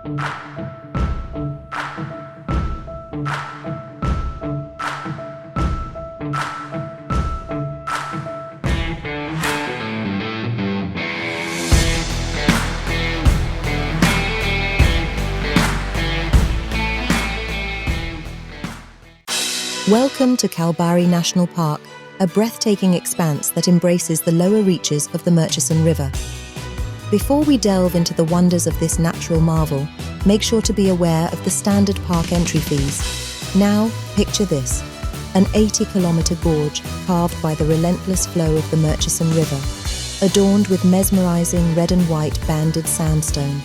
Welcome to Kalbarri National Park, a breathtaking expanse that embraces the lower reaches of the Murchison River. Before we delve into the wonders of this natural marvel, make sure to be aware of the standard park entry fees. Now, picture this: an 80-kilometre gorge carved by the relentless flow of the Murchison River, adorned with mesmerising red and white banded sandstone.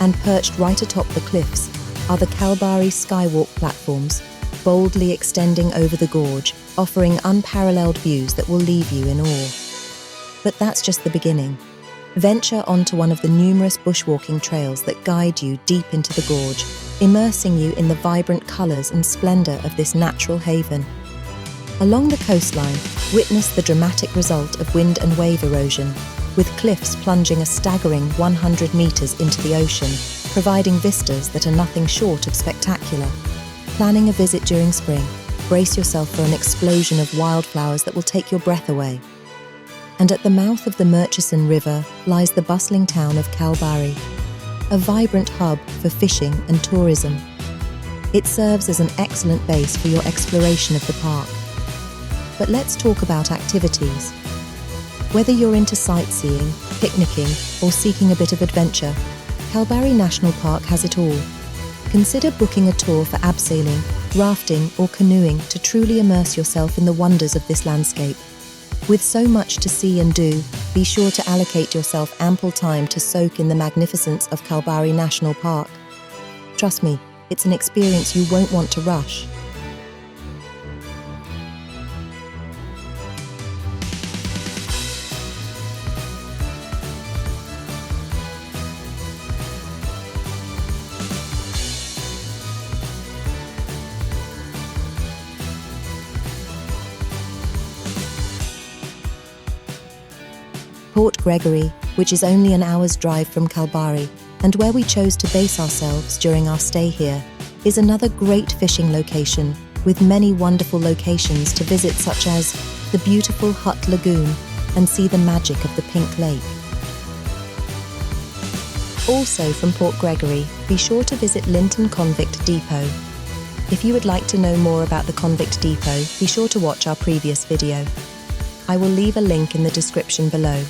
And perched right atop the cliffs are the Kalbarri skywalk platforms, boldly extending over the gorge, offering unparalleled views that will leave you in awe. But that's just the beginning. Venture onto one of the numerous bushwalking trails that guide you deep into the gorge, immersing you in the vibrant colours and splendour of this natural haven. Along the coastline, witness the dramatic result of wind and wave erosion, with cliffs plunging a staggering 100 metres into the ocean, providing vistas that are nothing short of spectacular. Planning a visit during spring, brace yourself for an explosion of wildflowers that will take your breath away. And at the mouth of the Murchison River lies the bustling town of Kalbarri, a vibrant hub for fishing and tourism. It serves as an excellent base for your exploration of the park. But let's talk about activities. Whether you're into sightseeing, picnicking, or seeking a bit of adventure, Kalbarri National Park has it all. Consider booking a tour for abseiling, rafting, or canoeing to truly immerse yourself in the wonders of this landscape. With so much to see and do, be sure to allocate yourself ample time to soak in the magnificence of Kalbarri National Park. Trust me, it's an experience you won't want to rush. Port Gregory, which is only an hour's drive from Kalbarri, and where we chose to base ourselves during our stay here, is another great fishing location with many wonderful locations to visit, such as the beautiful Hut Lagoon and see the magic of the Pinklake. Also from Port Gregory, be sure to visit Lynton Convict Depot. If you would like to know more about the Convict Depot, be sure to watch our previous video. I will leave a link in the description below.